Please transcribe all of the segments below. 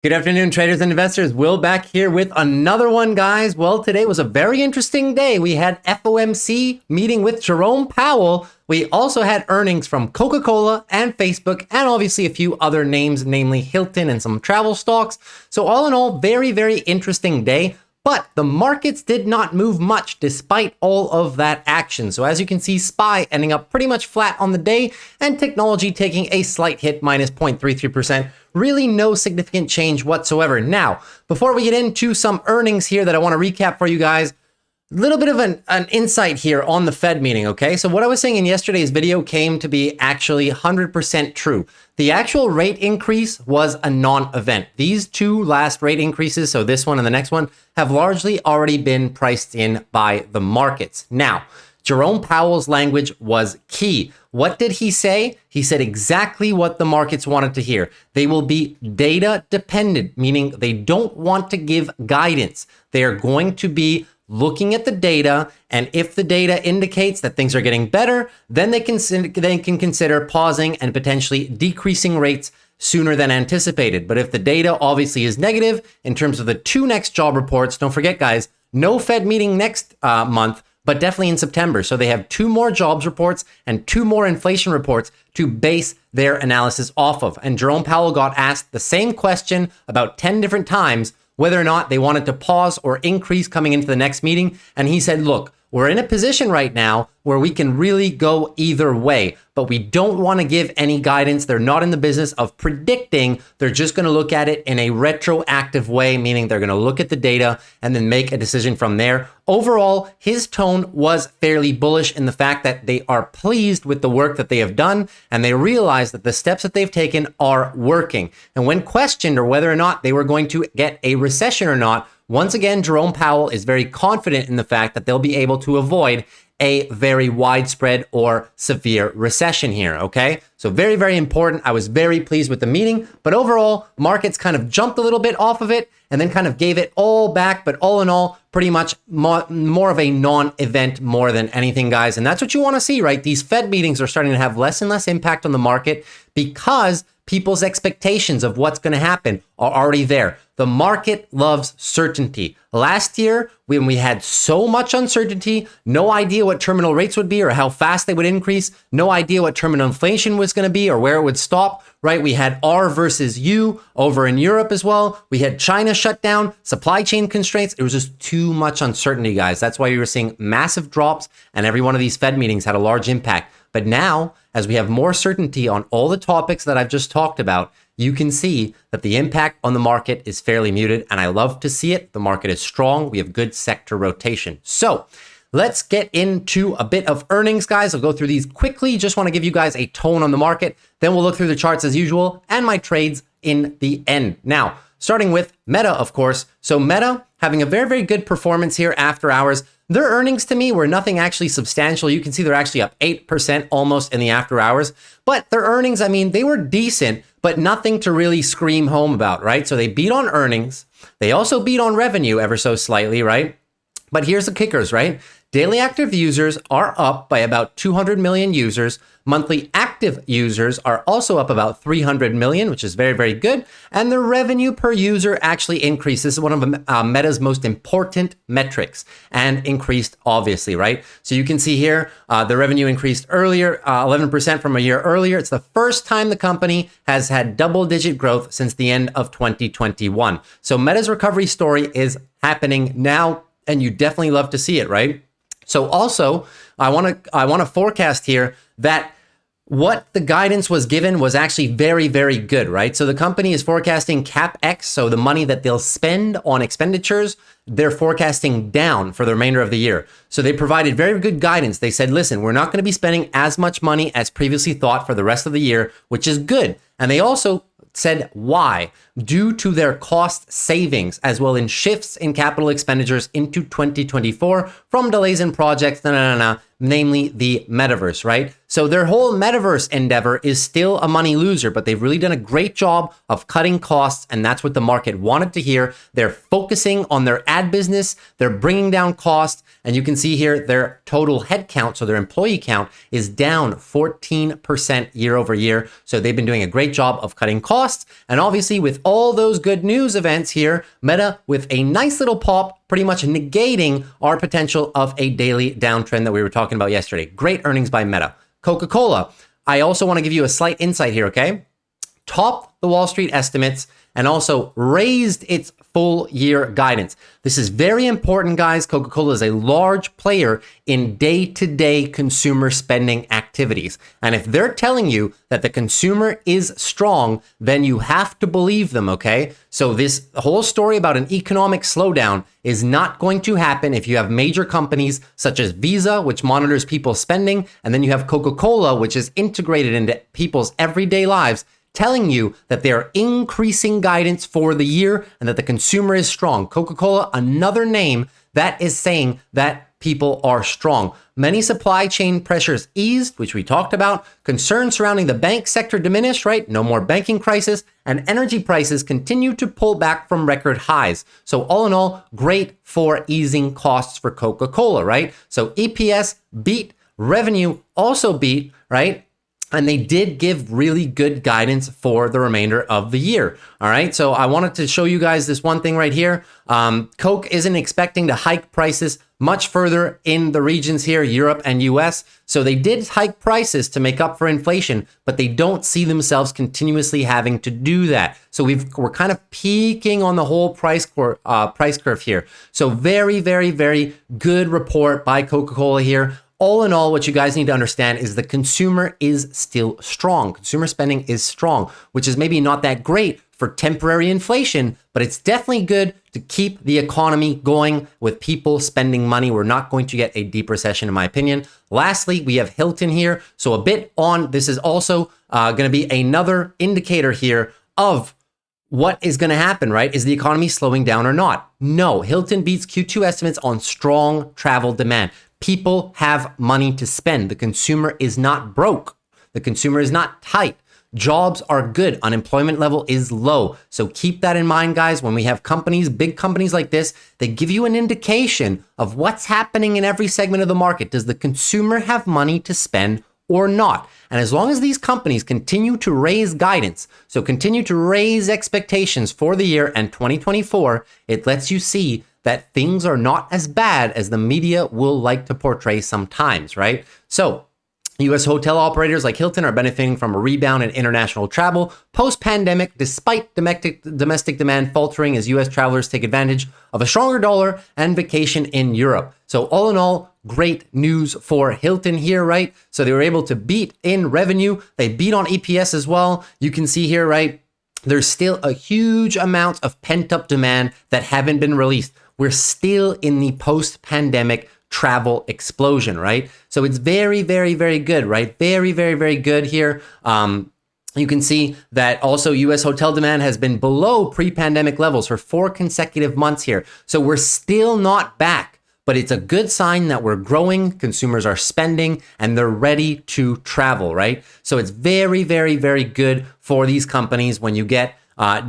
Good afternoon, traders and investors. Will back here with another one, guys. Well, today was a very interesting day. We had FOMC meeting with Jerome Powell. We also had earnings from Coca-Cola and Facebook, and obviously a few other names, namely Hilton and some travel stocks. So all in all, very, very interesting day. But the markets did not move much despite all of that action. So as you can see, SPY ending up pretty much flat on the day and technology taking a slight hit, minus 0.33%. Really no significant change whatsoever. Now, before we get into some earnings here that I want to recap for you guys, a little bit of an insight here on the Fed meeting, okay? So what I was saying in yesterday's video came to be actually 100% true. The actual rate increase was a non-event. These two last rate increases, so this one and the next one, have largely already been priced in by the markets. Now, Jerome Powell's language was key. What did he say? He said exactly what the markets wanted to hear. They will be data dependent, meaning they don't want to give guidance. They are going to be looking at the data, and if the data indicates that things are getting better, then they can consider pausing and potentially decreasing rates sooner than anticipated. But if the data obviously is negative in terms of the two next job reports, don't forget, guys, no Fed meeting next month, but definitely in September. So they have two more jobs reports and two more inflation reports to base their analysis off of. And Jerome Powell got asked the same question about 10 different times, whether or not they wanted to pause or increase coming into the next meeting. And he said, look, we're in a position right now where we can really go either way, but we don't want to give any guidance. They're not in the business of predicting. They're just going to look at it in a retroactive way, meaning they're going to look at the data and then make a decision from there. Overall, his tone was fairly bullish in the fact that they are pleased with the work that they have done, and they realize that the steps that they've taken are working. And when questioned or whether or not they were going to get a recession or not, once again, Jerome Powell is very confident in the fact that they'll be able to avoid a very widespread or severe recession here, okay? So very, very important. I was very pleased with the meeting, but overall, markets kind of jumped a little bit off of it and then kind of gave it all back. But all in all, pretty much more of a non-event more than anything, guys. And that's what you want to see, right? These Fed meetings are starting to have less and less impact on the market because people's expectations of what's going to happen are already there. The market loves certainty. Last year, when we had so much uncertainty, no idea what terminal rates would be or how fast they would increase, no idea what terminal inflation was going to be or where it would stop, right? We had R versus U over in Europe as well. We had China shut down, supply chain constraints. It was just too much uncertainty, guys. That's why you were seeing massive drops, and every one of these Fed meetings had a large impact. But now, as we have more certainty on all the topics that I've just talked about, you can see that the impact on the market is fairly muted, and I love to see it. The market is strong. We have good sector rotation. So let's get into a bit of earnings, guys. I'll go through these quickly. Just want to give you guys a tone on the market. Then we'll look through the charts as usual and my trades in the end. Now, starting with Meta, of course. So Meta having a very, very good performance here after hours. Their earnings to me were nothing actually substantial. You can see they're actually up 8% almost in the after hours. But their earnings, I mean, they were decent, but nothing to really scream home about, right? So they beat on earnings. They also beat on revenue ever so slightly, right? But here's the kickers, right? Daily active users are up by about 200 million users. Monthly active users are also up about 300 million, which is very, very good. And the revenue per user actually increased. This is one of Meta's most important metrics, and increased, obviously, right? So you can see here, the revenue increased earlier, 11% from a year earlier. It's the first time the company has had double-digit growth since the end of 2021. So Meta's recovery story is happening now, and you definitely love to see it, right? So also, I want to forecast here that what the guidance was given was actually very, very good, right? So the company is forecasting CapEx, so the money that they'll spend on expenditures, they're forecasting down for the remainder of the year. So they provided very good guidance. They said, listen, we're not going to be spending as much money as previously thought for the rest of the year, which is good. And they also said why, due to their cost savings, as well in shifts in capital expenditures into 2024 from delays in projects, namely the metaverse, right? So their whole metaverse endeavor is still a money loser, but they've really done a great job of cutting costs, and that's what the market wanted to hear. They're focusing on their ad business, they're bringing down costs, and you can see here their total headcount, so their employee count, is down 14% year over year. So they've been doing a great job of cutting costs, and obviously with all those good news events here, Meta with a nice little pop, pretty much negating our potential of a daily downtrend that we were talking about yesterday. Great earnings by Meta. Coca-Cola, I also want to give you a slight insight here, okay? Topped the Wall Street estimates and also raised its full year guidance. This is very important, guys. Coca-Cola is a large player in day-to-day consumer spending activities. And if they're telling you that the consumer is strong, then you have to believe them, okay? So this whole story about an economic slowdown is not going to happen if you have major companies such as Visa, which monitors people's spending, and then you have Coca-Cola, which is integrated into people's everyday lives, telling you that they're increasing guidance for the year and that the consumer is strong. Coca-Cola, another name that is saying that people are strong. Many supply chain pressures eased, which we talked about. Concerns surrounding the bank sector diminished, right? No more banking crisis. And energy prices continue to pull back from record highs. So all in all, great for easing costs for Coca-Cola, right? So EPS beat, revenue also beat, right? And they did give really good guidance for the remainder of the year. All right. So I wanted to show you guys this one thing right here. Coke isn't expecting to hike prices much further in the regions here, Europe and US. So they did hike prices to make up for inflation, but they don't see themselves continuously having to do that. So we're kind of peaking on the whole price curve here. So very, very, very good report by Coca-Cola here. All in all, what you guys need to understand is the consumer is still strong. Consumer spending is strong, which is maybe not that great for temporary inflation, but it's definitely good to keep the economy going with people spending money. We're not going to get a deep recession, in my opinion. Lastly, we have Hilton here. So a bit on, this is also going to be another indicator here of what is going to happen, right? Is the economy slowing down or not? No, Hilton beats Q2 estimates on strong travel demand. People have money to spend. The consumer is not broke. The consumer is not tight. Jobs are good. Unemployment level is low. So keep that in mind, guys. When we have companies, big companies like this, they give you an indication of what's happening in every segment of the market. Does the consumer have money to spend or not? And as long as these companies continue to raise guidance, so continue to raise expectations for the year and 2024, it lets you see that things are not as bad as the media will like to portray sometimes, right? So U.S. hotel operators like Hilton are benefiting from a rebound in international travel post-pandemic, despite domestic demand faltering as U.S. travelers take advantage of a stronger dollar and vacation in Europe. So all in all, great news for Hilton here, right? So they were able to beat in revenue. They beat on EPS as well. You can see here, right? There's still a huge amount of pent-up demand that haven't been released. We're still in the post-pandemic travel explosion, right? So it's very, very, very good, right? Very, very, very good here. You can see that also U.S. hotel demand has been below pre-pandemic levels for 4 consecutive months here. So we're still not back, but it's a good sign that we're growing, consumers are spending, and they're ready to travel, right? So it's very, very, very good for these companies when you get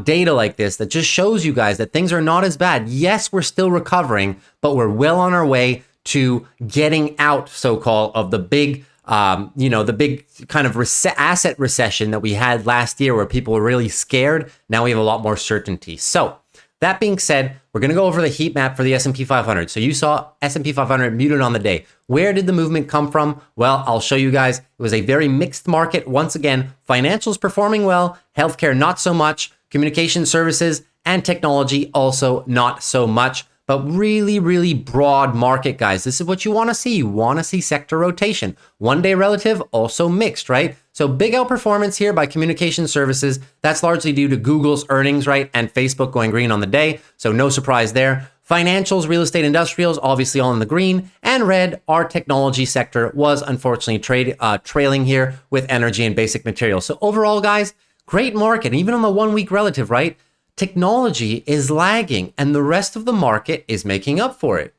data like this that just shows you guys that things are not as bad. Yes, we're still recovering, but we're well on our way to getting out, so-called, of the big, the big kind of asset recession that we had last year where people were really scared. Now we have a lot more certainty. So that being said, we're going to go over the heat map for the S&P 500. So you saw S&P 500 muted on the day. Where did the movement come from? Well, I'll show you guys. It was a very mixed market. Once again, financials performing well, healthcare not so much, communication services and technology also not so much, but really, really broad market, guys. This is what you want to see. You want to see sector rotation. One day relative, also mixed, right? So big outperformance here by communication services. That's largely due to Google's earnings, right? And Facebook going green on the day. So no surprise there. Financials, real estate, industrials, obviously all in the green. And red, our technology sector was unfortunately trailing here with energy and basic materials. So overall, guys, great market, even on the 1 week relative, right? Technology is lagging and the rest of the market is making up for it.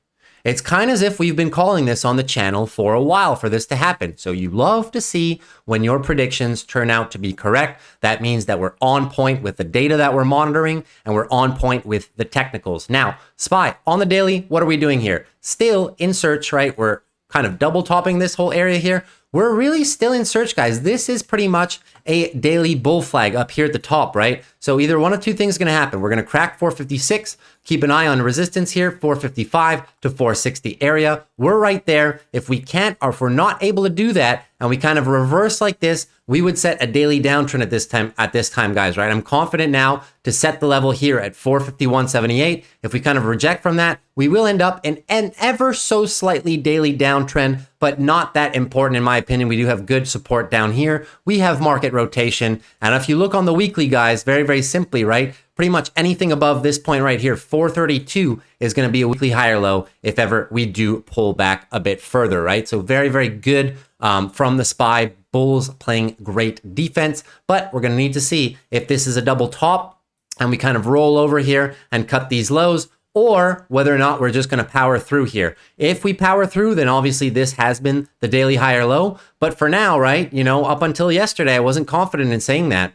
It's kind of as if we've been calling this on the channel for a while for this to happen. So you love to see when your predictions turn out to be correct. That means that we're on point with the data that we're monitoring and we're on point with the technicals. Now, SPY, on the daily, what are we doing here? Still in search, right? We're kind of double topping this whole area here. We're really still in search, guys. This is pretty much a daily bull flag up here at the top, right? So either one of two things is going to happen. We're going to crack 456. Keep an eye on resistance here, 455 to 460 area. We're right there. If we can't, or if we're not able to do that, and we kind of reverse like this, we would set a daily downtrend at this time, guys, right? I'm confident now to set the level here at 451.78. If we kind of reject from that, we will end up in an ever so slightly daily downtrend, but not that important in my opinion. We do have good support down here. We have market rotation. And if you look on the weekly, guys, very, very simply, right? Pretty much anything above this point right here, 432, is going to be a weekly higher low if ever we do pull back a bit further, right? So very, very good from the SPY. Bulls playing great defense, but we're going to need to see if this is a double top and we kind of roll over here and cut these lows, or whether or not we're just going to power through here. If we power through, then obviously this has been the daily higher low. But for now, right, you know, up until yesterday, I wasn't confident in saying that.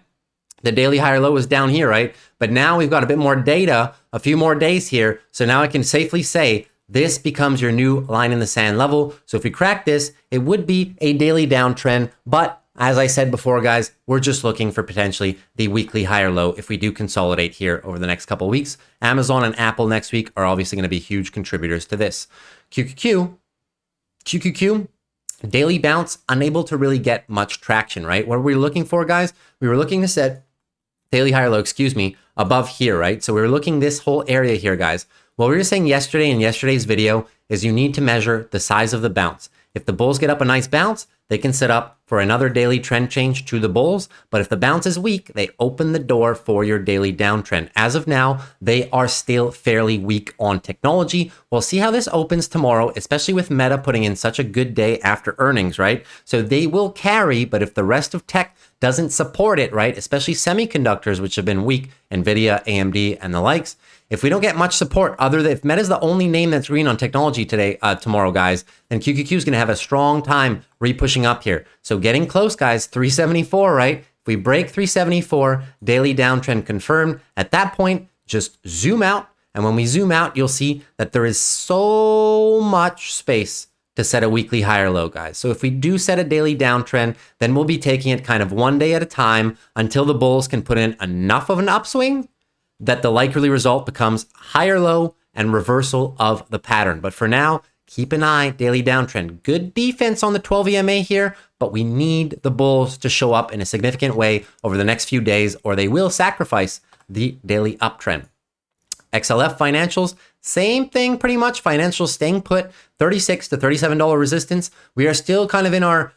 The daily higher low was down here, right? But now we've got a bit more data, a few more days here. So now I can safely say this becomes your new line in the sand level. So if we crack this, it would be a daily downtrend. But as I said before, guys, we're just looking for potentially the weekly higher low if we do consolidate here over the next couple of weeks. Amazon and Apple next week are obviously going to be huge contributors to this. QQQ, daily bounce, unable to really get much traction, right? What are we looking for, guys? We were looking to set daily higher low, above here, right? So we were looking this whole area here, guys. What we were saying yesterday in yesterday's video is you need to measure the size of the bounce. If the bulls get up a nice bounce, they can set up for another daily trend change to the bulls. But if the bounce is weak, they open the door for your daily downtrend. As of now, they are still fairly weak on technology. We'll see how this opens tomorrow, especially with Meta putting in such a good day after earnings, right? So they will carry, but if the rest of tech doesn't support it, right, especially semiconductors, which have been weak, NVIDIA, AMD, and the likes, if we don't get much support, other than if Meta's the only name that's green on technology tomorrow, guys, then QQQ is going to have a strong time re-pushing up here. So getting close, guys, 374, right? If we break 374, daily downtrend confirmed. At that point, just zoom out. And when we zoom out, you'll see that there is so much space to set a weekly higher low, guys. So if we do set a daily downtrend, then we'll be taking it kind of one day at a time until the bulls can put in enough of an upswing that the likely result becomes higher low and reversal of the pattern. But for now, keep an eye, daily downtrend. Good defense on the 12 EMA here, but we need the bulls to show up in a significant way over the next few days, or they will sacrifice the daily uptrend. XLF financials, same thing pretty much. Financials staying put, $36 to $37 resistance. We are still kind of in our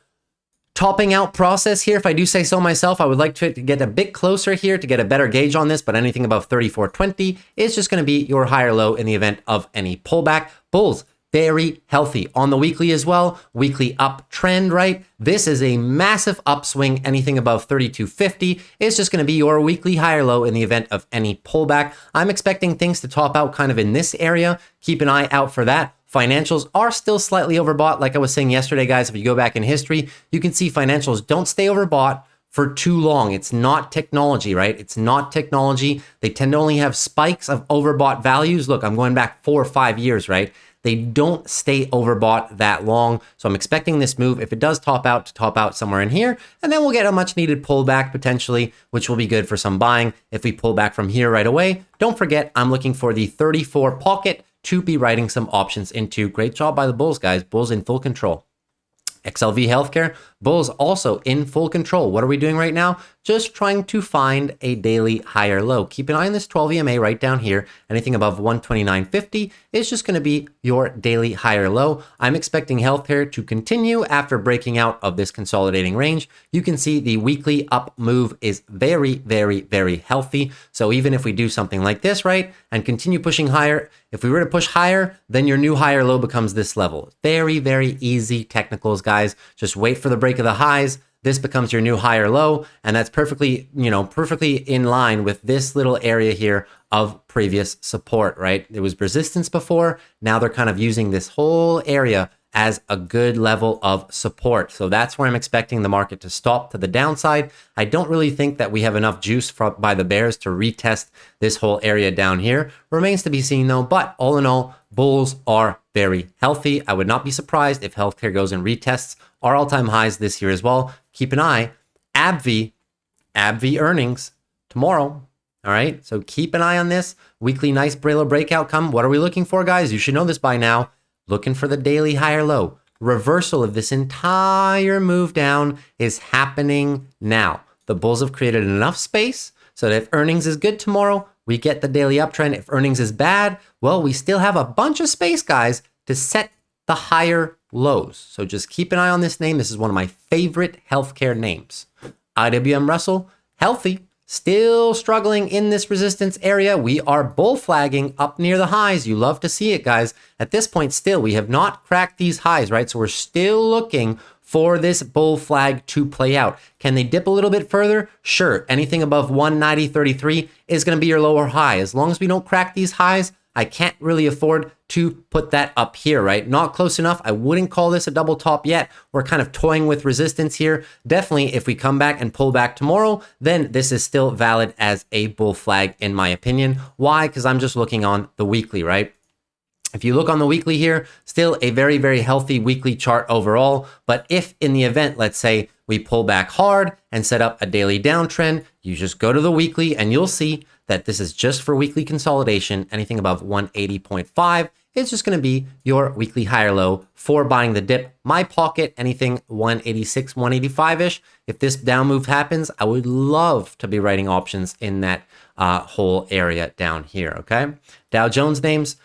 topping out process here. If I do say so myself, I would like to get a bit closer here to get a better gauge on this, but anything above 34.20 is just going to be your higher low in the event of any pullback. Bulls, very healthy on the weekly as well. Weekly uptrend, right? This is a massive upswing. Anything above 32.50 is just going to be your weekly higher low in the event of any pullback. I'm expecting things to top out kind of in this area. Keep an eye out for that. Financials are still slightly overbought. Like I was saying yesterday, guys, if you go back in history, you can see financials don't stay overbought for too long. It's not technology, right? It's not technology. They tend to only have spikes of overbought values. Look, I'm going back 4 or 5 years, right? They don't stay overbought that long. So I'm expecting this move, if it does top out, to top out somewhere in here. And then we'll get a much needed pullback potentially, which will be good for some buying if we pull back from here right away. Don't forget, I'm looking for the 34 pocket to be writing some options into. Great job by the bulls, guys. Bulls in full control. XLV Healthcare, bulls also in full control. What are we doing right now? Just trying to find a daily higher low. Keep an eye on this 12 EMA right down here. Anything above 129.50 is just going to be your daily higher low. I'm expecting healthcare to continue after breaking out of this consolidating range. You can see the weekly up move is very, very, very healthy. So even if we do something like this, right, and continue pushing higher, if we were to push higher, then your new higher low becomes this level. Very, very easy technicals, guys. Just wait for the break of the highs. this becomes your new higher low, and that's perfectly, perfectly in line with this little area here of previous support, right? There was resistance before. Now they're kind of using this whole area as a good level of support. So that's where I'm expecting the market to stop to the downside. I don't really think that we have enough juice by the bears to retest this whole area down here. Remains to be seen though, but all in all, bulls are very healthy. I would not be surprised if healthcare goes and retests our all-time highs this year as well. Keep an eye, AbbVie earnings tomorrow. All right, so keep an eye on this. Weekly nice Brillo breakout come. What are we looking for, guys? You should know this by now. Looking for the daily higher low. Reversal of this entire move down is happening now. The bulls have created enough space so that if earnings is good tomorrow, we get the daily uptrend. If earnings is bad, well, we still have a bunch of space, guys, to set the higher lows. So just keep an eye on this name. This is one of my favorite healthcare names. IWM Russell, healthy. Still struggling in this resistance area. We are bull flagging up near the highs. You love to see it, guys. At this point, still, we have not cracked these highs, right? So we're still looking for this bull flag to play out. Can they dip a little bit further? Sure. Anything above 190.33 is going to be your lower high. As long as we don't crack these highs, I can't really afford to put that up here, right? Not close enough. I wouldn't call this a double top yet. We're kind of toying with resistance here. Definitely, if we come back and pull back tomorrow, then this is still valid as a bull flag, in my opinion. Why? Because I'm just looking on the weekly, right? If you look on the weekly here, still a very, very healthy weekly chart overall. But if in the event, let's say we pull back hard and set up a daily downtrend, you just go to the weekly and you'll see that this is just for weekly consolidation. Anything above 180.5 is just going to be your weekly higher low for buying the dip. My pocket, anything 186, 185-ish. If this down move happens, I would love to be writing options in that whole area down here, okay? Dow Jones names,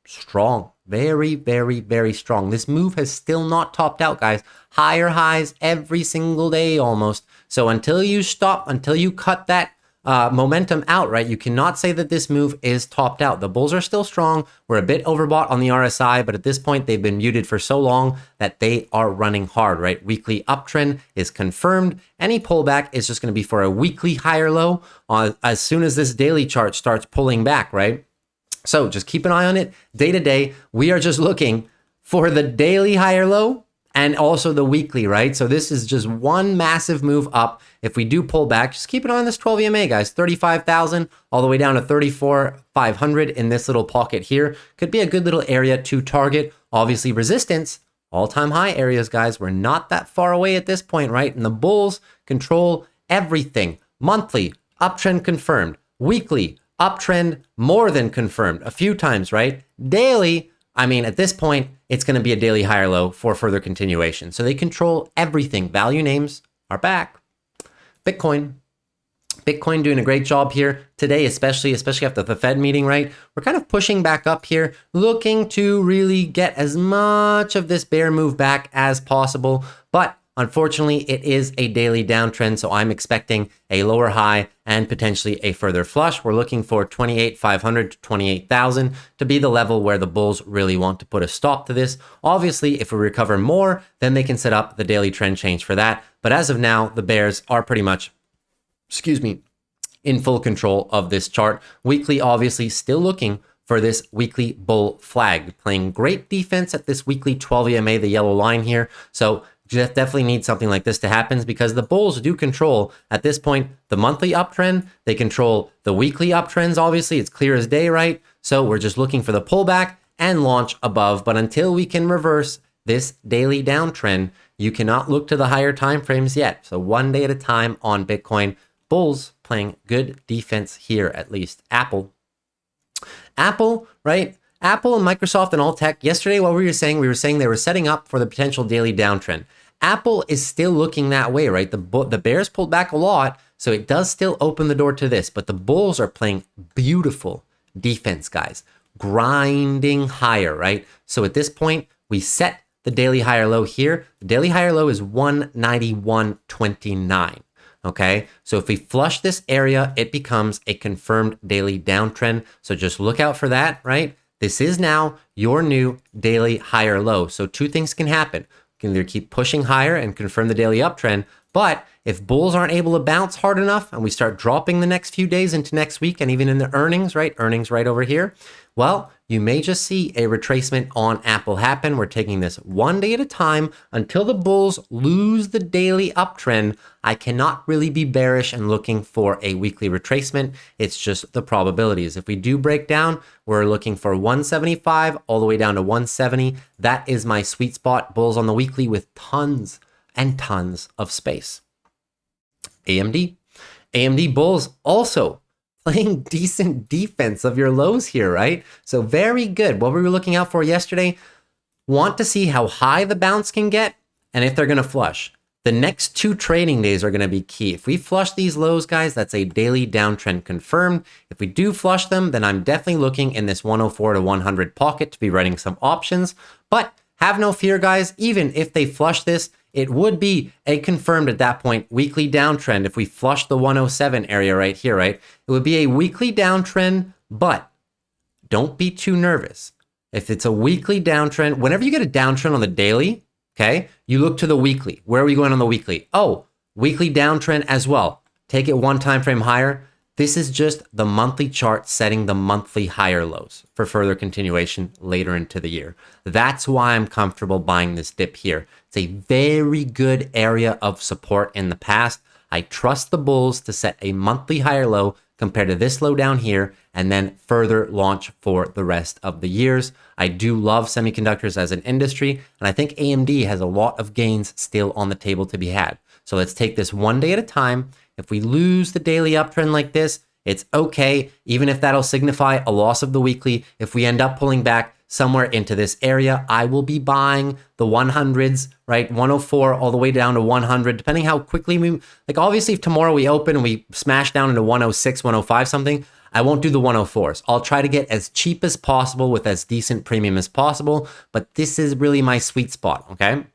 strong. Very, very, very strong. This move has still not topped out, guys. Higher highs every single day almost. So until you stop, until you cut that momentum out, right? You cannot say that this move is topped out. The bulls are still strong. We're a bit overbought on the RSI, but at this point, they've been muted for so long that they are running hard, right? Weekly uptrend is confirmed. Any pullback is just going to be for a weekly higher low as soon as this daily chart starts pulling back, right? So just keep an eye on it. Day to day, we are just looking for the daily higher low and also the weekly, right? So this is just one massive move up. If we do pull back, just keep an eye on this 12 EMA, guys. 35,000 all the way down to 34,500 in this little pocket here. Could be a good little area to target. Obviously resistance, all-time high areas, guys. We're not that far away at this point, right? And the bulls control everything. Monthly, uptrend confirmed. Weekly, uptrend more than confirmed a few times, right? Daily, I mean, at this point, it's going to be a daily higher low for further continuation. So they control everything. Value names are back. Bitcoin doing a great job here today, especially after the Fed meeting, right? We're kind of pushing back up here, looking to really get as much of this bear move back as possible. But unfortunately, it is a daily downtrend, so I'm expecting a lower high and potentially a further flush. We're looking for 28,500 to 28,000 to be the level where the bulls really want to put a stop to this. Obviously, if we recover more, then they can set up the daily trend change for that. But as of now, the bears are pretty much, in full control of this chart. Weekly, obviously, still looking for this weekly bull flag, playing great defense at this weekly 12 EMA, the yellow line here. So just definitely need something like this to happen because the bulls do control at this point the monthly uptrend. They control the weekly uptrends. Obviously, it's clear as day, right? So we're just looking for the pullback and launch above. But until we can reverse this daily downtrend, you cannot look to the higher time frames yet. So one day at a time on Bitcoin. Bulls playing good defense here, at least. Apple, right? Apple and Microsoft and all tech. Yesterday, what we were saying they were setting up for the potential daily downtrend. Apple is still looking that way, right? The bears pulled back a lot, so it does still open the door to this, but the bulls are playing beautiful defense, guys. Grinding higher, right? So at this point, we set the daily higher low here. The daily higher low is 191.29. Okay, so if we flush this area, it becomes a confirmed daily downtrend. So just look out for that, right? This is now your new daily higher low. So two things can happen. can either keep pushing higher and confirm the daily uptrend. But if bulls aren't able to bounce hard enough and we start dropping the next few days into next week and even in the earnings, right? Earnings right over here. Well, you may just see a retracement on Apple happen. We're taking this one day at a time until the bulls lose the daily uptrend. I cannot really be bearish and looking for a weekly retracement. It's just the probabilities. If we do break down, we're looking for 175 all the way down to 170. That is my sweet spot. Bulls on the weekly with tons and tons of space. AMD bulls also playing decent defense of your lows here, right? So very good. What were we looking out for yesterday? Want to see how high the bounce can get and if they're going to flush. The next 2 trading days are going to be key. If we flush these lows, guys, that's a daily downtrend confirmed. If we do flush them, then I'm definitely looking in this 104 to 100 pocket to be writing some options. But have no fear, guys. Even if they flush this, it would be a confirmed at that point weekly downtrend. If we flush the 107 area right here, right, it would be a weekly downtrend, but don't be too nervous. If it's a weekly downtrend, whenever you get a downtrend on the daily, okay, you look to the weekly. Where are we going on the weekly? Oh, weekly downtrend as well. Take it one time frame higher. This is just the monthly chart setting the monthly higher lows for further continuation later into the year. That's why I'm comfortable buying this dip here. It's a very good area of support in the past. I trust the bulls to set a monthly higher low compared to this low down here and then further launch for the rest of the years. I do love semiconductors as an industry, and I think AMD has a lot of gains still on the table to be had. So let's take this one day at a time. If we lose the daily uptrend like this, it's okay, even if that'll signify a loss of the weekly. If we end up pulling back somewhere into this area, I will be buying the 100s, right? 104 all the way down to 100, depending how quickly we, like obviously if tomorrow we open and we smash down into 106, 105 something, I won't do the 104s. I'll try to get as cheap as possible with as decent premium as possible, but this is really my sweet spot, okay?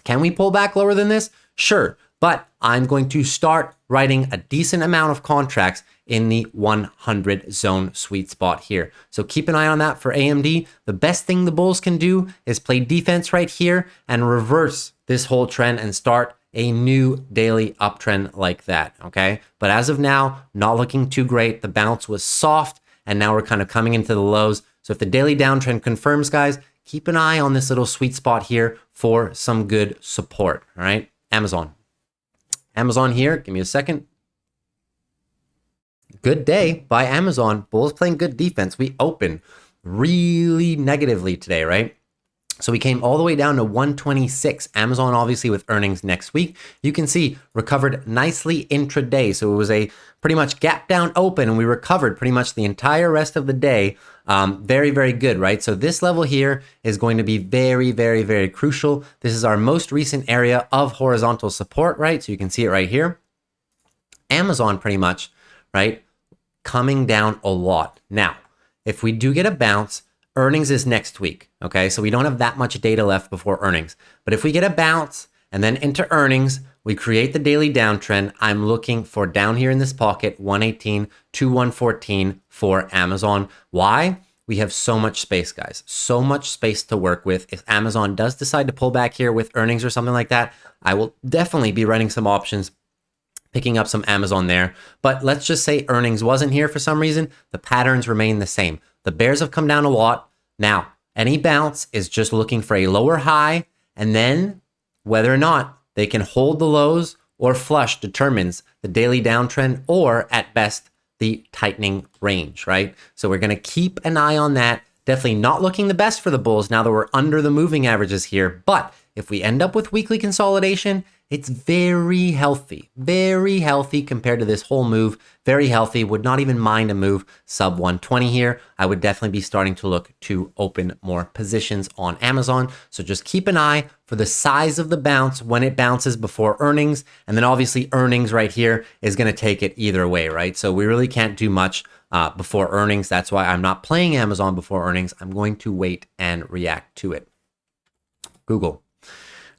Can we pull back lower than this? Sure. But I'm going to start writing a decent amount of contracts in the 100 zone sweet spot here. So keep an eye on that for AMD. The best thing the bulls can do is play defense right here and reverse this whole trend and start a new daily uptrend like that, okay? But as of now, not looking too great. The bounce was soft, and now we're kind of coming into the lows. So if the daily downtrend confirms, guys, keep an eye on this little sweet spot here for some good support, all right? Amazon here, give me a second. Good day by Amazon. Bulls playing good defense. We open really negatively today, right? So we came all the way down to 126. Amazon obviously with earnings next week. You can see recovered nicely intraday. So it was a pretty much gap down open and we recovered pretty much the entire rest of the day. Very, very good, right? So this level here is going to be very, very, very crucial. This is our most recent area of horizontal support, right? So you can see it right here. Amazon pretty much, right? Coming down a lot. Now, if we do get a bounce, earnings is next week, okay? So we don't have that much data left before earnings. But if we get a bounce and then into earnings, we create the daily downtrend. I'm looking for down here in this pocket, 118 to 114 for Amazon. Why? We have so much space, guys. So much space to work with. If Amazon does decide to pull back here with earnings or something like that, I will definitely be writing some options, picking up some Amazon there. But let's just say earnings wasn't here for some reason. The patterns remain the same. The bears have come down a lot. Now, any bounce is just looking for a lower high, and then whether or not they can hold the lows or flush determines the daily downtrend or at best the tightening range, right? So we're going to keep an eye on that. Definitely not looking the best for the bulls now that we're under the moving averages here. But if we end up with weekly consolidation, it's very healthy compared to this whole move. Very healthy. Would not even mind a move sub 120 here. I would definitely be starting to look to open more positions on Amazon. So just keep an eye for the size of the bounce when it bounces before earnings. And then obviously earnings right here is going to take it either way, right? So we really can't do much before earnings. That's why I'm not playing Amazon before earnings. I'm going to wait and react to it. Google.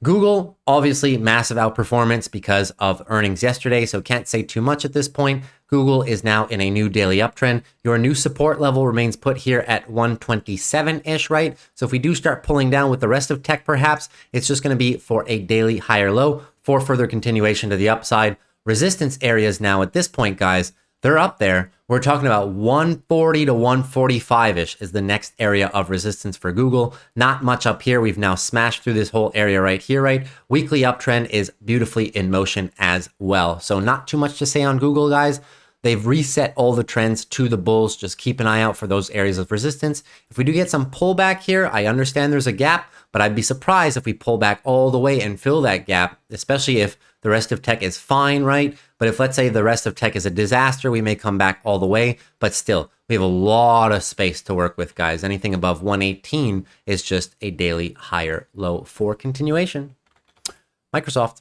Google, obviously massive outperformance because of earnings yesterday, so can't say too much at this point. Google is now in a new daily uptrend. Your new support level remains put here at 127-ish, right? So if we do start pulling down with the rest of tech, perhaps, it's just going to be for a daily higher low for further continuation to the upside. Resistance areas now at this point, guys, they're up there. We're talking about 140 to 145-ish is the next area of resistance for Google. Not much up here. We've now smashed through this whole area right here, right? Weekly uptrend is beautifully in motion as well. So not too much to say on Google, guys. They've reset all the trends to the bulls. Just keep an eye out for those areas of resistance. If we do get some pullback here, I understand there's a gap, but I'd be surprised if we pull back all the way and fill that gap, especially if the rest of tech is fine, right? But if, let's say, the rest of tech is a disaster, we may come back all the way. But still, we have a lot of space to work with, guys. Anything above 118 is just a daily higher low for continuation. Microsoft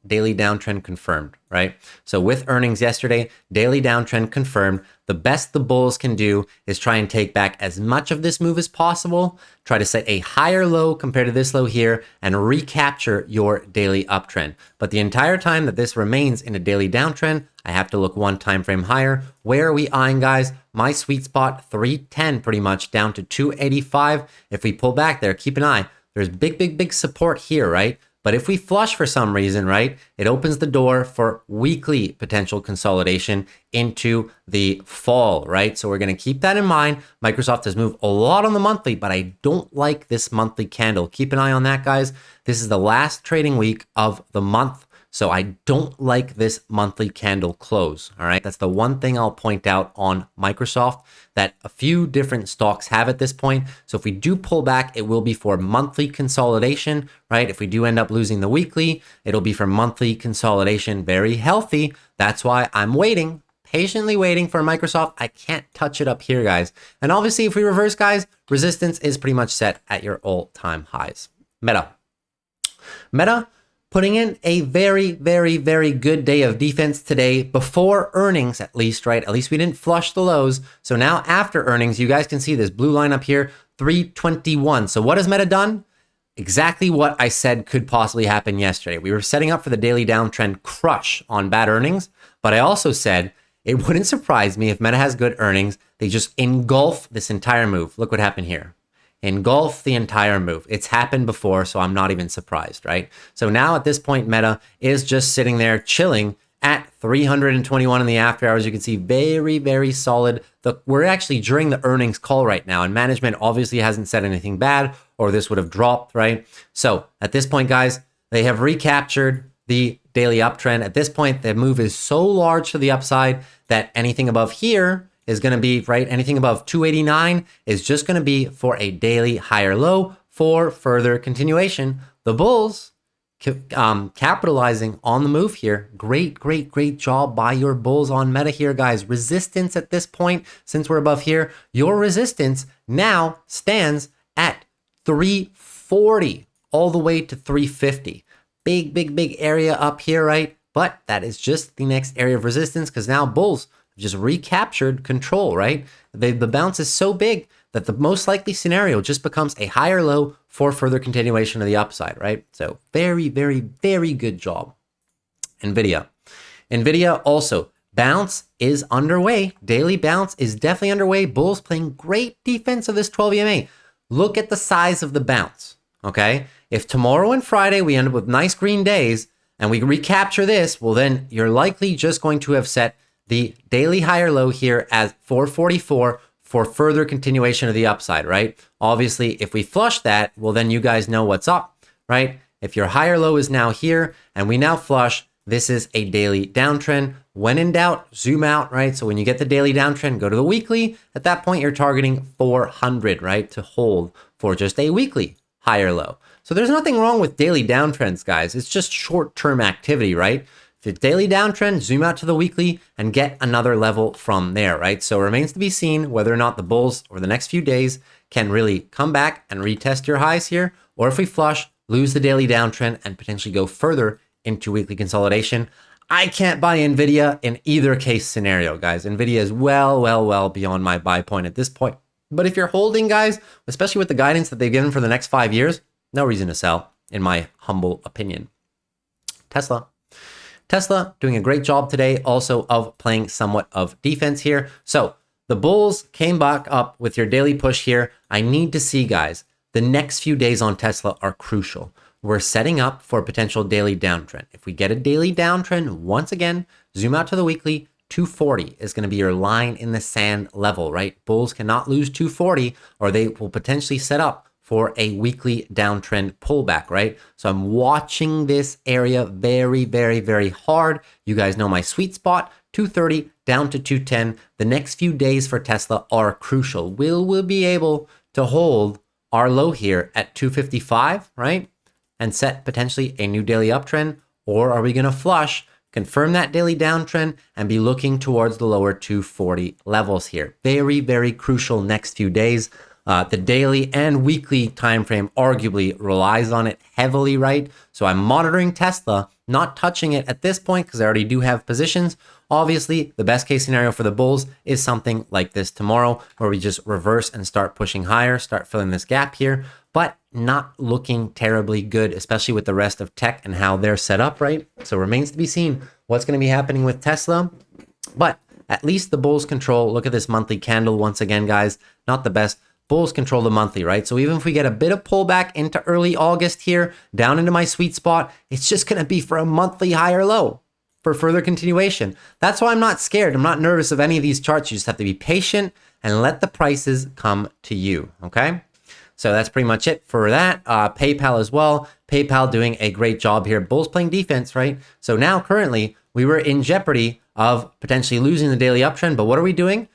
daily downtrend confirmed, right? So with earnings yesterday, daily downtrend confirmed. The best the bulls can do is try and take back as much of this move as possible, try to set a higher low compared to this low here, and recapture your daily uptrend. But the entire time that this remains in a daily downtrend, I have to look one time frame higher. Where are we eyeing, guys? My sweet spot, 310 pretty much, down to 285. If we pull back there, keep an eye. There's big support here, right? But if we flush for some reason, right, it opens the door for weekly potential consolidation into the fall, right? So we're going to keep that in mind. Microsoft has moved a lot on the monthly, but I don't like this monthly candle. Keep an eye on that, guys. This is the last trading week of the month. So I don't like this monthly candle close, all right? That's the one thing I'll point out on Microsoft that a few different stocks have at this point. So if we do pull back, it will be for monthly consolidation, right? If we do end up losing the weekly, it'll be for monthly consolidation, very healthy. That's why I'm waiting, patiently waiting for Microsoft. I can't touch it up here, guys. And obviously, if we reverse, guys, resistance is pretty much set at your all-time highs. Meta putting in a very good day of defense today before earnings, at least, right? At least we didn't flush the lows. So now after earnings, you guys can see this blue line up here, 321. So what has Meta done? Exactly what I said could possibly happen yesterday. We were setting up for the daily downtrend crush on bad earnings, but I also said it wouldn't surprise me if Meta has good earnings. They just engulf this entire move. Look what happened here. Engulf the entire move. It's happened before, so I'm not even surprised, right? So now at this point, Meta is just sitting there chilling at 321 in the after hours. You can see very solid. We're actually during the earnings call right now, and management obviously hasn't said anything bad or this would have dropped, right? So at this point, guys, they have recaptured the daily uptrend. At this point, the move is so large to the upside that anything above here is going to be, right, anything above 289 is just going to be for a daily higher low for further continuation. The bulls capitalizing on the move here. Great job by your bulls on Meta here, guys. Resistance at this point, since we're above here, your resistance now stands at 340 all the way to 350. Big area up here, right? But that is just the next area of resistance because now bulls just recaptured control, right? The bounce is so big that the most likely scenario just becomes a higher low for further continuation of the upside, right? So very good job. NVIDIA also, bounce is underway. Daily bounce is definitely underway. Bulls playing great defense of this 12 EMA. Look at the size of the bounce, okay? If tomorrow and Friday we end up with nice green days and we recapture this, well then you're likely just going to have set the daily higher low here as 444 for further continuation of the upside, right? Obviously, if we flush that, well, then you guys know what's up, right? If your higher low is now here and we now flush, this is a daily downtrend. When in doubt, zoom out, right? So when you get the daily downtrend, go to the weekly. At that point, you're targeting 400, right? To hold for just a weekly higher low. So there's nothing wrong with daily downtrends, guys. It's just short-term activity, right? The daily downtrend, zoom out to the weekly and get another level from there, right? So it remains to be seen whether or not the bulls over the next few days can really come back and retest your highs here, or if we flush, lose the daily downtrend and potentially go further into weekly consolidation. I can't buy NVIDIA in either case scenario, guys. NVIDIA is well beyond my buy point at this point. But if you're holding, guys, especially with the guidance that they've given for the next 5 years, No reason to sell, in my humble opinion. Tesla. Tesla doing a great job today also of playing somewhat of defense here. So the bulls came back up with your daily push here. I need to see, guys, the next few days on Tesla are crucial. We're setting up for a potential daily downtrend. If we get a daily downtrend, once again, zoom out to the weekly, 240 is going to be your line in the sand level, right? Bulls cannot lose 240 or they will potentially set up for a weekly downtrend pullback, right? So I'm watching this area very, very, very hard. You guys know my sweet spot, 230 down to 210. The next few days for Tesla are crucial. Will we be able to hold our low here at 255, right? And set potentially a new daily uptrend? Or are we going to flush, confirm that daily downtrend, and be looking towards the lower 240 levels here? Very, very crucial next few days. The daily and weekly time frame arguably relies on it heavily, right? So I'm monitoring Tesla, not touching it at this point because I already do have positions. Obviously, the best case scenario for the bulls is something like this tomorrow, where we just reverse and start pushing higher, start filling this gap here, but not looking terribly good, especially with the rest of tech and how they're set up, right? So remains to be seen what's going to be happening with Tesla, but at least the bulls control. Look at this monthly candle once again, guys, not the best. Bulls control the monthly, right? So even if we get a bit of pullback into early August here, down into my sweet spot, it's just going to be for a monthly higher low for further continuation. That's why I'm not scared. I'm not nervous of any of these charts. You just have to be patient and let the prices come to you, okay? So that's pretty much it for that. PayPal as well. PayPal doing a great job here. Bulls playing defense, right? So now currently we were in jeopardy of potentially losing the daily uptrend, but what are we doing?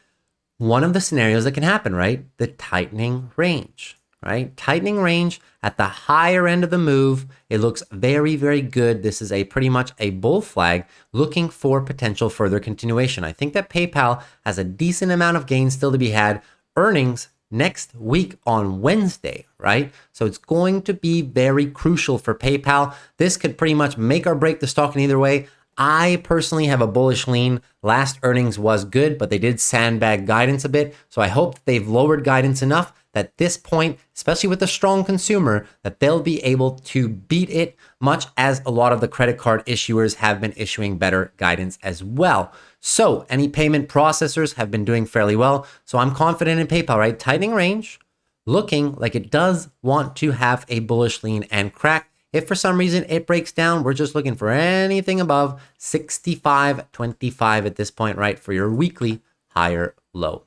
One of the scenarios that can happen, right? The tightening range, right? Tightening range at the higher end of the move. It looks very, very good. This is a pretty much a bull flag looking for potential further continuation. I think that PayPal has a decent amount of gains still to be had. Earnings next week on Wednesday, right? So it's going to be very crucial for PayPal. This could pretty much make or break the stock in either way. I personally have a bullish lean. Last earnings was good, but they did sandbag guidance a bit. So I hope they've lowered guidance enough that at this point, especially with a strong consumer, that they'll be able to beat it, much as a lot of the credit card issuers have been issuing better guidance as well. So any payment processors have been doing fairly well. So I'm confident in PayPal, right? Tightening range, looking like it does want to have a bullish lean and crack. If for some reason it breaks down, we're just looking for anything above 65.25 at this point, right? For your weekly higher low.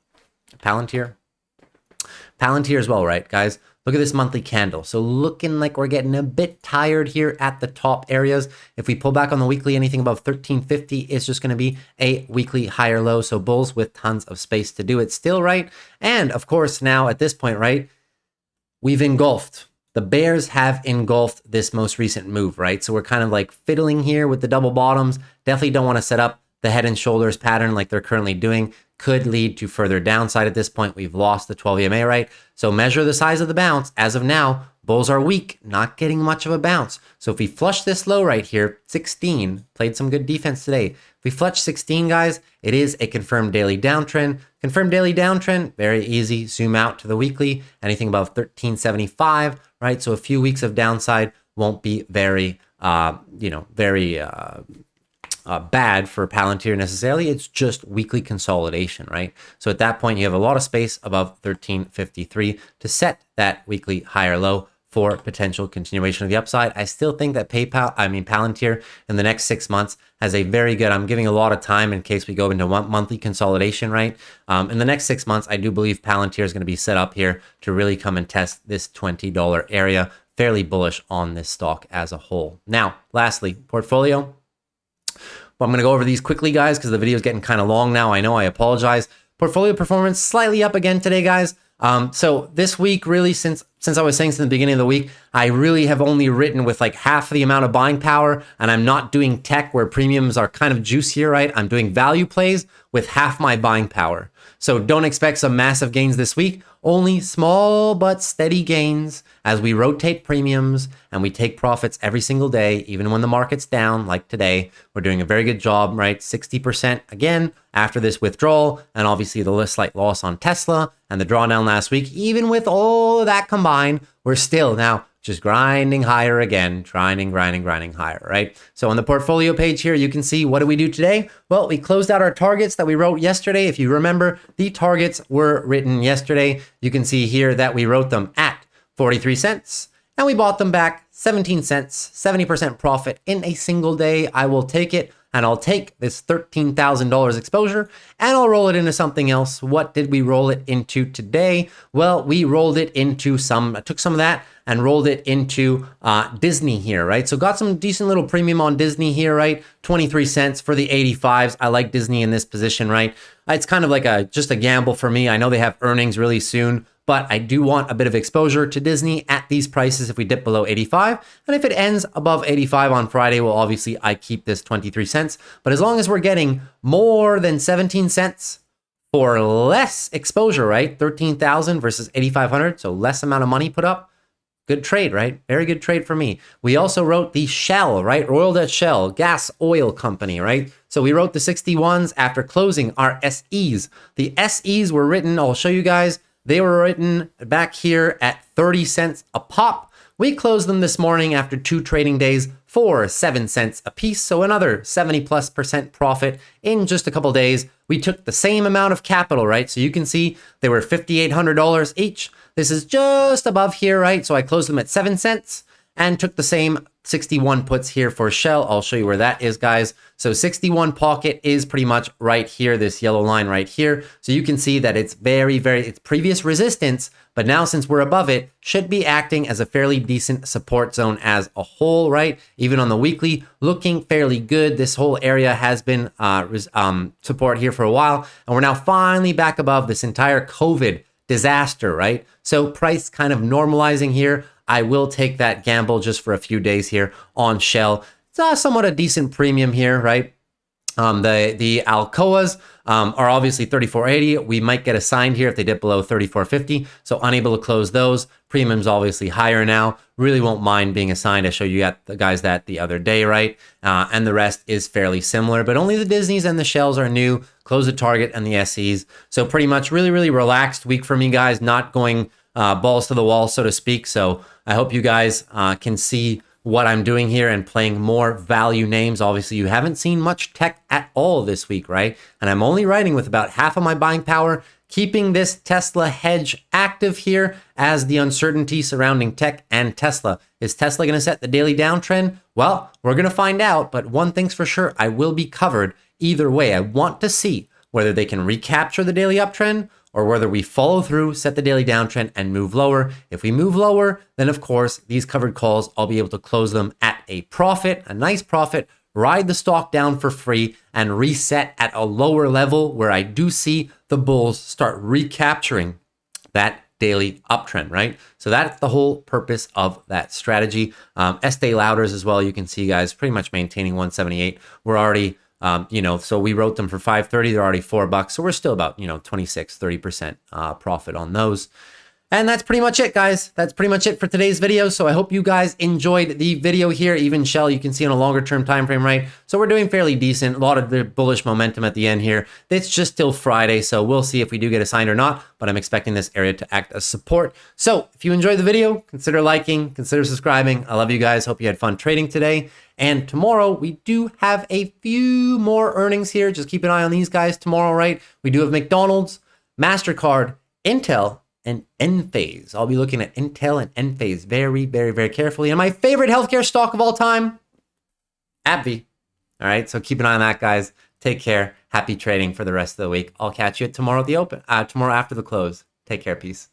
Palantir. Palantir as well, right, guys? Look at this monthly candle. So looking like we're getting a bit tired here at the top areas. If we pull back on the weekly, anything above 1350 is just going to be a weekly higher low. So bulls with tons of space to do it still, right? And of course, now at this point, right, we've engulfed. The bears have engulfed this most recent move, right? So we're kind of like fiddling here with the double bottoms. Definitely don't want to set up the head and shoulders pattern like they're currently doing. Could lead to further downside at this point. We've lost the 12 EMA, right? So measure the size of the bounce. As of now, bulls are weak, not getting much of a bounce. So if we flush this low right here, 16, played some good defense today. If we flush 16, guys, it is a confirmed daily downtrend. Confirmed daily downtrend, very easy. Zoom out to the weekly, anything above 1375, right? So a few weeks of downside won't be very, bad for Palantir necessarily. It's just weekly consolidation, right? So at that point, you have a lot of space above 1353 to set that weekly higher low for potential continuation of the upside. I still think that Palantir in the next 6 months has a very good, I'm giving a lot of time in case we go into monthly consolidation, right? In the next 6 months, I do believe Palantir is going to be set up here to really come and test this $20 area. Fairly bullish on this stock as a whole. Now, lastly, portfolio. Well, I'm going to go over these quickly, guys, because the video is getting kind of long now. I know, I apologize. Portfolio performance slightly up again today, guys. So this week, really, since I was saying since the beginning of the week, I really have only written with like half the amount of buying power, and I'm not doing tech where premiums are kind of juicier, right? I'm doing value plays with half my buying power. So don't expect some massive gains this week, only small but steady gains as we rotate premiums and we take profits every single day, even when the market's down like today. We're doing a very good job, right? 60% again after this withdrawal, and obviously the slight loss on Tesla and the drawdown last week. Even with all of that combined, we're still now just grinding higher again, grinding higher, right? So on the portfolio page here, you can see what did we do today? Well, we closed out our targets that we wrote yesterday. If you remember, the targets were written yesterday. You can see here that we wrote them at 43 cents and we bought them back 17 cents, 70% profit in a single day. I will take it. And I'll take this $13,000 exposure and I'll roll it into something else. What did we roll it into today? Well, we rolled it into I took some of that and rolled it into Disney here, right? So got some decent little premium on Disney here, right? 23 cents for the 85s. I like Disney in this position, right? It's kind of like just a gamble for me. I know they have earnings really soon, but I do want a bit of exposure to Disney at these prices if we dip below 85. And if it ends above 85 on Friday, well, obviously I keep this 23 cents. But as long as we're getting more than 17 cents for less exposure, right? 13,000 versus 8,500, so less amount of money put up. Good trade, right? Very good trade for me. We also wrote the Shell, right? Royal Dutch Shell, gas oil company, right? So we wrote the 61s after closing our SEs. The SEs were written, I'll show you guys, they were written back here at 30 cents a pop. We closed them this morning after 2 trading days for 7 cents a piece. So another 70+% profit in just a couple days. We took the same amount of capital, right? So you can see they were $5,800 each. This is just above here, right? So I closed them at 7 cents and took the same 61 puts here for Shell. I'll show you where that is, guys. So 61 pocket is pretty much right here, this yellow line right here. So you can see that it's it's previous resistance, but now since we're above it, should be acting as a fairly decent support zone as a whole, right? Even on the weekly, looking fairly good. This whole area has been support here for a while, and we're now finally back above this entire COVID disaster, right? So price kind of normalizing here. I will take that gamble just for a few days here on Shell. It's somewhat a decent premium here, right? The Alcoas are obviously 34.80. We might get assigned here if they dip below 34.50. So unable to close those. Premium's obviously higher now. Really won't mind being assigned. I showed you the guys that the other day, right? And the rest is fairly similar, but only the Disneys and the Shells are new. Close the target and the SEs. So pretty much really relaxed week for me, guys. Not going balls to the wall, so to speak. So I hope you guys can see what I'm doing here and playing more value names. Obviously, you haven't seen much tech at all this week, right? And I'm only writing with about half of my buying power, keeping this Tesla hedge active here as the uncertainty surrounding tech and Tesla. Is Tesla going to set the daily downtrend? Well, we're going to find out, but one thing's for sure, I will be covered either way. I want to see whether they can recapture the daily uptrend or whether we follow through, set the daily downtrend, and move lower. If we move lower, then of course, these covered calls, I'll be able to close them at a profit, a nice profit, ride the stock down for free, and reset at a lower level where I do see the bulls start recapturing that daily uptrend, right? So that's the whole purpose of that strategy. Estee Lauders as well, you can see, guys, pretty much maintaining 178. We're already so we wrote them for $5.30. They're already $4. So we're still about, 30% profit on those. And that's pretty much it, guys. That's pretty much it for today's video. So I hope you guys enjoyed the video here. Even Shell, you can see on a longer term time frame, right? So we're doing fairly decent. A lot of the bullish momentum at the end here. It's just still Friday, so we'll see if we do get assigned or not. But I'm expecting this area to act as support. So if you enjoyed the video, consider liking, consider subscribing. I love you guys. Hope you had fun trading today. And tomorrow, we do have a few more earnings here. Just keep an eye on these guys tomorrow, right? We do have McDonald's, MasterCard, Intel, and Enphase. I'll be looking at Intel and Enphase very carefully. And my favorite healthcare stock of all time, AbbVie. All right, so keep an eye on that, guys. Take care. Happy trading for the rest of the week. I'll catch you tomorrow at the open. Tomorrow after the close. Take care. Peace.